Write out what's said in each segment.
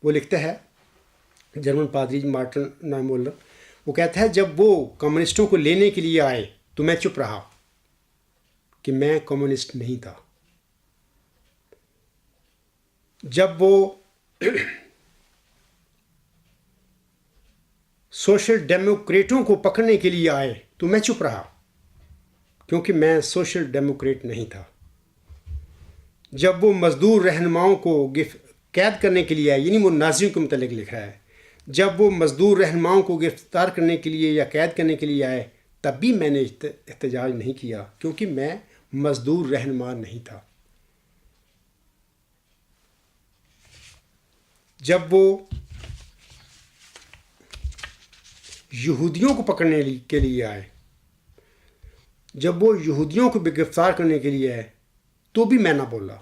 وہ لکھتا ہے جرمن پادری مارٹن نائمولر، وہ کہتا ہے جب وہ کمیونسٹوں کو لینے کے لیے آئے تو میں چپ رہا کہ میں کمیونسٹ نہیں تھا۔ جب وہ سوشل ڈیموکریٹوں کو پکڑنے کے لیے آئے تو میں چپ رہا کیونکہ میں سوشل ڈیموکریٹ نہیں تھا۔ جب وہ مزدور رہنماؤں کو قید کرنے کے لیے آئے، یعنی وہ نازیوں کے متعلق لکھ رہا ہے، جب وہ مزدور رہنماؤں کو گرفتار کرنے کے لیے یا قید کرنے کے لیے آئے تب بھی میں نے احتجاج نہیں کیا کیونکہ میں مزدور رہنما نہیں تھا۔ جب وہ یہودیوں کو پکڑنے کے لیے آئے، جب وہ یہودیوں کو گرفتار کرنے کے لیے آئے تو بھی میں نہ بولا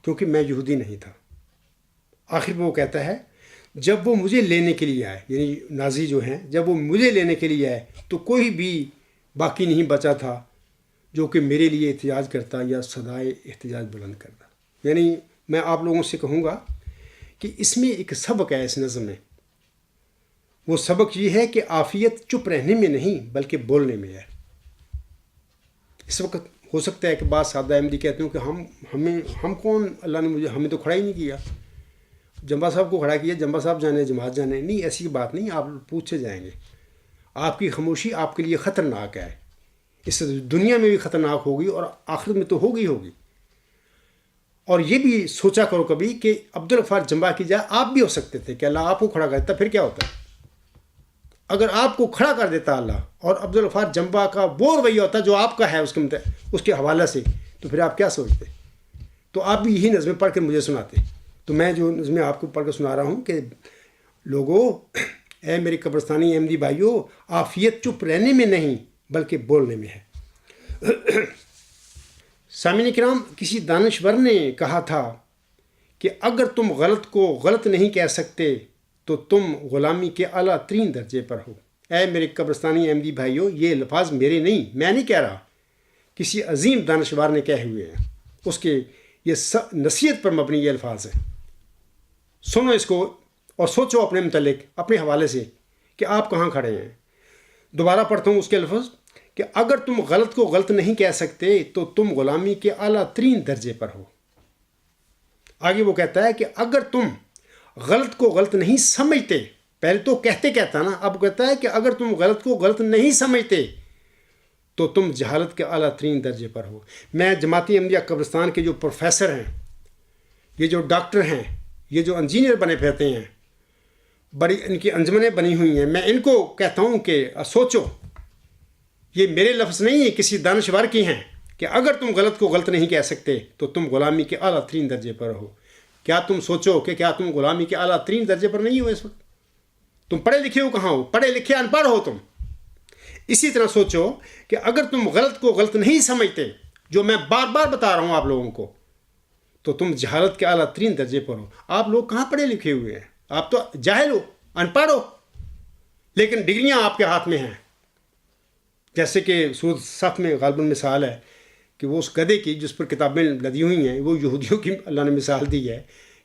کیونکہ میں یہودی نہیں تھا۔ آخر وہ کہتا ہے جب وہ مجھے لینے کے لیے آئے، یعنی نازی جو ہیں، جب وہ مجھے لینے کے لیے آئے تو کوئی بھی باقی نہیں بچا تھا جو کہ میرے لیے احتجاج کرتا یا صدائے احتجاج بلند کرتا۔ یعنی میں آپ لوگوں سے کہوں گا کہ اس میں ایک سبق ہے، اس نظم میں وہ سبق یہ ہے کہ عافیت چپ رہنے میں نہیں بلکہ بولنے میں ہے۔ اس وقت ہو سکتا ہے کہ بعض سادہ احمدی کہتے ہوں کہ ہم کون، اللہ نے ہمیں تو کھڑا ہی نہیں کیا، جمبا صاحب کو کھڑا کیا، جمبا صاحب جانے جماعت جانے۔ نہیں، ایسی بات نہیں، آپ پوچھے جائیں گے۔ آپ کی خاموشی آپ کے لیے خطرناک ہے، اس دنیا میں بھی خطرناک ہوگی اور آخرت میں تو ہوگی۔ اور یہ بھی سوچا کرو کبھی کہ عبدالغفار جمبا کی جائے آپ بھی ہو سکتے تھے کہ اللہ آپ کو کھڑا کر دیتا، پھر کیا ہوتا؟ اگر آپ کو کھڑا کر دیتا اللہ اور عبدالغفار جمبا کا وہ رویہ ہوتا جو آپ کا ہے اس کے حوالے سے، تو پھر آپ کیا سوچتے؟ تو آپ بھی یہی نظمیں پڑھ کر مجھے سناتے۔ تو میں جو نظمیں آپ کو پڑھ کر سنا رہا ہوں کہ لوگوں، اے میرے قبرستانی احمدی بھائیوں، عافیت چپ رہنے میں نہیں بلکہ بولنے میں ہے۔ سامعین کرام، کسی دانشور نے کہا تھا کہ اگر تم غلط کو غلط نہیں کہہ سکتے تو تم غلامی کے اعلیٰ ترین درجے پر ہو۔ اے میرے قبرستانی احمدی بھائیوں، یہ الفاظ میرے نہیں، میں نہیں کہہ رہا، کسی عظیم دانشور نے کہے ہوئے ہیں، اس کے یہ نصیحت پر مبنی یہ الفاظ ہیں۔ سنو اس کو اور سوچو اپنے متعلق، اپنے حوالے سے کہ آپ کہاں کھڑے ہیں۔ دوبارہ پڑھتا ہوں اس کے الفاظ کہ اگر تم غلط کو غلط نہیں کہہ سکتے تو تم غلامی کے اعلیٰ ترین درجے پر ہو۔ آگے وہ کہتا ہے کہ اگر تم غلط کو غلط نہیں سمجھتے، پہلے تو کہتا نا، اب کہتا ہے کہ اگر تم غلط کو غلط نہیں سمجھتے تو تم جہالت کے اعلیٰ ترین درجے پر ہو۔ میں جماعتی احمدیہ قبرستان کے جو پروفیسر ہیں، یہ جو ڈاکٹر ہیں، یہ جو انجینئر بنے پھرتے ہیں، بڑی ان کی انجمنیں بنی ہوئی ہیں، میں ان کو کہتا ہوں کہ سوچو، یہ میرے لفظ نہیں ہیں، کسی دانشور کی ہیں، کہ اگر تم غلط کو غلط نہیں کہہ سکتے تو تم غلامی کے اعلیٰ ترین درجے پر ہو۔ کیا تم سوچو کہ کیا تم غلامی کے اعلیٰ ترین درجے پر نہیں ہو اس وقت؟ تم پڑھے لکھے ہو کہاں ہو؟ پڑھے لکھے ان پڑھ ہو تم۔ اسی طرح سوچو کہ اگر تم غلط کو غلط نہیں سمجھتے، جو میں بار بار بتا رہا ہوں آپ لوگوں کو، تو تم جہالت کے اعلیٰ ترین درجے پر ہو۔ آپ لوگ کہاں پڑھے لکھے ہوئے ہیں؟ آپ تو جاہل ہو، ان پڑھ ہو، لیکن ڈگریاں آپ کے ہاتھ میں ہیں۔ جیسے کہ سورۃ صف میں غالباً مثال ہے کہ وہ اس گدھے کی جس پر کتابیں لدی ہوئی ہیں، وہ یہودیوں کی اللہ نے مثال دی ہے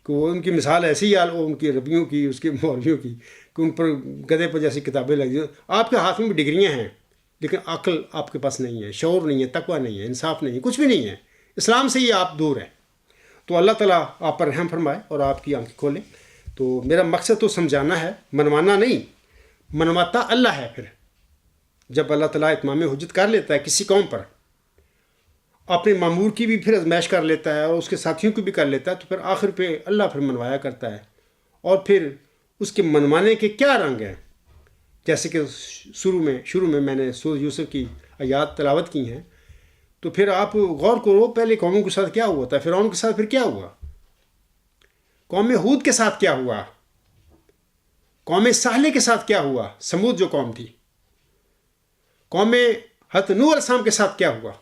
کہ وہ ان کی مثال ایسی ہے، ان کی ربیوں کی، اس کے مولویوں کی، کہ ان پر گدھے پر جیسی کتابیں لگی ہیں۔ آپ کے ہاتھ میں بھی ڈگریاں ہیں لیکن عقل آپ کے پاس نہیں ہے، شعور نہیں ہے، تقویٰ نہیں ہے، انصاف نہیں ہے، کچھ بھی نہیں ہے، اسلام سے ہی آپ دور ہیں۔ تو اللہ تعالیٰ آپ پر رحم فرمائے اور آپ کی آنکھیں کھولے۔ تو میرا مقصد تو سمجھانا ہے، منوانا نہیں، منواتا اللہ ہے۔ پھر جب اللہ تعالیٰ اتمام حجت کر لیتا ہے کسی قوم پر، اپنے معمور کی بھی پھر آزمائش کر لیتا ہے اور اس کے ساتھیوں کی بھی کر لیتا ہے، تو پھر آخر پہ اللہ پھر منوایا کرتا ہے۔ اور پھر اس کے منوانے کے کیا رنگ ہیں، جیسے کہ شروع میں نے سورہ یوسف کی آیات تلاوت کی ہیں، تو پھر آپ غور کرو پہلے قوموں کے ساتھ کیا ہوا تھا، فرعون کے ساتھ پھر کیا ہوا، قوم ہود کے ساتھ کیا ہوا، قوم صالح کے ساتھ کیا ہوا، سمود جو قوم تھی، قوم حضرت نوح علیہ السلام کے ساتھ کیا ہوا،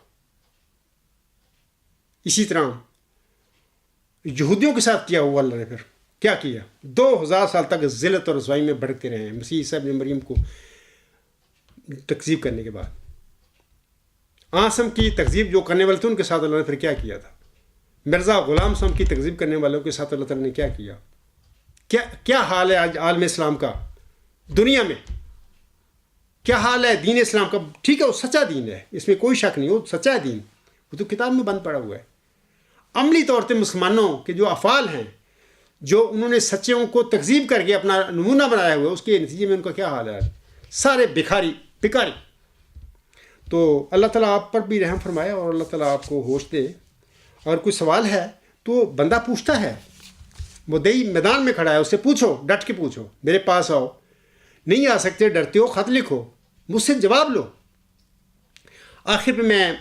اسی طرح یہودیوں کے ساتھ کیا ہوا۔ اللہ نے پھر کیا کیا؟ 2000 سال تک ذلت اور رسوائی میں بھٹکتے رہے ہیں مسیح عیسیٰ ابن مریم کو تکذیب کرنے کے بعد۔ آسم کی تکذیب جو کرنے والے تھے ان کے ساتھ اللہ نے پھر کیا کیا تھا؟ مرزا غلام صاحب کی تکذیب کرنے والوں کے ساتھ اللہ تعالیٰ نے کیا کیا؟ کیا حال ہے آج عالم اسلام کا دنیا میں؟ کیا حال ہے دین اسلام کا؟ ٹھیک ہے وہ سچا دین ہے، اس میں کوئی شک نہیں، وہ سچا ہے دین، وہ تو کتاب میں بند پڑا ہوا ہے۔ عملی طور پہ مسلمانوں کے جو افعال ہیں، جو انہوں نے سچوں کو تکذیب کر کے اپنا نمونہ بنایا ہوا ہے، اس کے نتیجے میں ان کا کیا حال ہے؟ سارے بیکاری۔ تو اللہ تعالیٰ آپ پر بھی رحم فرمائے اور اللہ تعالیٰ آپ کو ہوش دے۔ اور کوئی سوال ہے تو بندہ پوچھتا ہے، مدعی میدان میں کھڑا ہے، اس سے پوچھو، ڈٹ کے پوچھو، میرے پاس آؤ، نہیں آ سکتے ڈرتے ہو خط لکھو، مجھ سے جواب لو۔ آخر پہ میں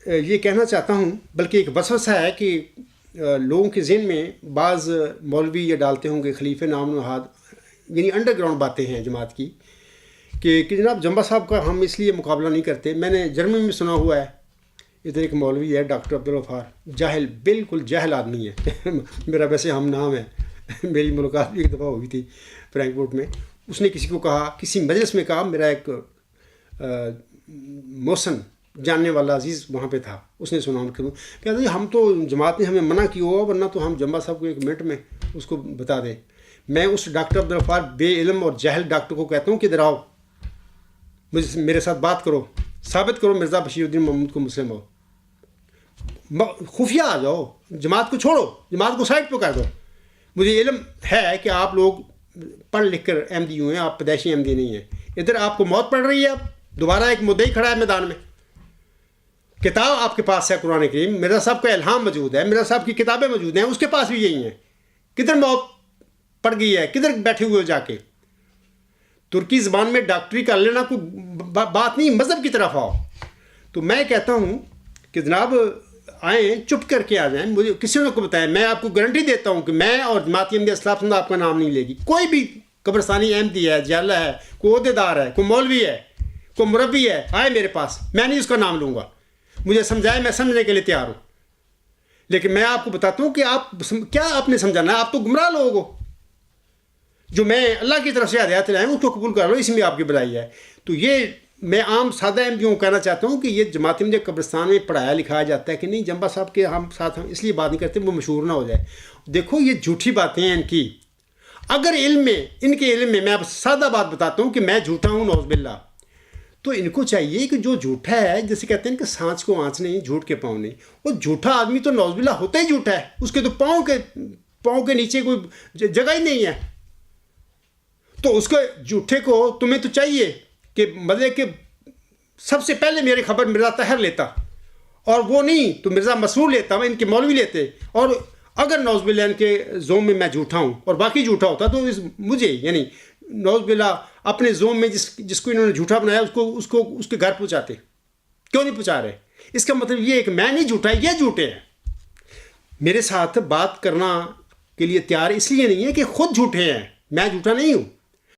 یہ کہنا چاہتا ہوں، بلکہ ایک وسوسہ ہے کہ لوگوں کے ذہن میں بعض مولوی یہ ڈالتے ہوں گے، خلیفہ نام نہاد، یعنی انڈر گراؤنڈ باتیں ہیں جماعت کی، کہ جناب جمبا صاحب کا ہم اس لیے مقابلہ نہیں کرتے۔ میں نے جرمنی میں سنا ہوا ہے، ادھر ایک مولوی ہے ڈاکٹر عبدالغفار، جاہل، بالکل جاہل آدمی ہے میرا ویسے ہم نام ہے، میری ملاقات بھی ایک دفعہ ہوئی تھی فرینکفرٹ میں۔ اس نے کسی کو کہا، کسی مجلس میں کہا، میرا ایک محسن جاننے والا عزیز وہاں پہ تھا، اس نے سنا، کہتا جی ہم تو جماعت نے ہمیں منع کیا ہوا، ورنہ تو ہم جمبا صاحب کو ایک منٹ میں اس کو بتا دیں۔ میں اس ڈاکٹر عبدالغفار بے علم اور جاہل ڈاکٹر کو کہتا ہوں کہ ادھر آؤ، میرے ساتھ بات کرو، ثابت کرو مرزا بشیر الدین محمود کو مسلم ہو، خفیہ آ جاؤ، جماعت کو چھوڑو، جماعت کو سائڈ پہ کر دو۔ مجھے علم ہے کہ آپ لوگ پڑھ لکھ کر احمدی ہوئے ہیں، آپ پیدائشی احمدی نہیں ہیں۔ ادھر آپ کو موت پڑ رہی ہے، اب دوبارہ ایک مدعی کھڑا ہے میدان میں، کتاب آپ کے پاس ہے قرآن کریم، مرزا صاحب کا الہام موجود ہے، مرزا صاحب کی کتابیں موجود ہیں، اس کے پاس بھی یہی ہیں۔ کدھر موت پڑ گئی ہے؟ کدھر بیٹھے ہوئے ہو جا کے؟ ترکی زبان میں ڈاکٹری کر لینا کوئی بات نہیں، مذہب کی طرف آؤ۔ تو میں کہتا ہوں کہ جناب آئیں، چپ کر کے آ جائیں، مجھے کسی نے کو بتائیں، میں آپ کو گارنٹی دیتا ہوں کہ میں اور جماعتی احمدیہ اصلاح پسند آپ کا نام نہیں لے گی۔ کوئی بھی قبرستانی احمدی ہے، جالہ ہے، کوئی عہدیدار ہے، کوئی مولوی ہے، کوئی مربی ہے، آئے میرے پاس، میں نہیں اس کا نام لوں گا، مجھے سمجھائے، میں سمجھنے کے لیے تیار ہوں۔ لیکن میں آپ کو بتاتا ہوں کہ آپ کیا آپ نے سمجھانا ہے؟ آپ تو گمراہ لوگ ہو۔ جو میں اللہ کی طرف سے ہدایت لائے ہوں اس کو قبول کر لو، اس میں آپ کی بھلائی ہے۔ تو یہ میں عام سادہ احمدیوں کو کہنا چاہتا ہوں کہ یہ جماعت احمدیہ قبرستان میں پڑھایا لکھایا جاتا ہے کہ نہیں جمبا صاحب کے ہم ساتھ ہم اس لیے بات نہیں کرتے وہ مشہور نہ ہو جائے۔ دیکھو یہ جھوٹی باتیں ہیں ان کی۔ اگر علم میں، ان کے علم میں آپ سادہ بات بتاتا ہوں کہ میں جھوٹا ہوں نعوذ باللہ، تو ان کو چاہیے کہ جو جھوٹا ہے، جیسے کہتے ہیں کہ سانچ کو آنچ نہیں، جھوٹ کے پاؤں نہیں، وہ جھوٹا آدمی تو نعوذ باللہ ہوتا ہی جھوٹا ہے، اس کے تو پاؤں کے نیچے کوئی جگہ ہی نہیں ہے۔ تو اس کے جھوٹے کو تمہیں تو چاہیے کہ مطلب کہ سب سے پہلے میری خبر مرزا طاہر لیتا، اور وہ نہیں تو مرزا مسرور لیتا، ان کے مولوی لیتے، اور اگر نعوذ باللہ ان کے زوم میں میں جھوٹا ہوں اور باقی جھوٹا ہوتا تو مجھے یعنی نعوذ باللہ اپنے زوم میں جس کو انہوں نے جھوٹا بنایا اس کو اس کے گھر پہنچاتے۔ کیوں نہیں پہنچا رہے؟ اس کا مطلب یہ ہے کہ میں نہیں جھوٹا، یہ جھوٹے ہیں۔ میرے ساتھ بات کرنا کے لیے تیار اس لیے نہیں ہے کہ خود جھوٹے ہیں، میں جھوٹا نہیں ہوں۔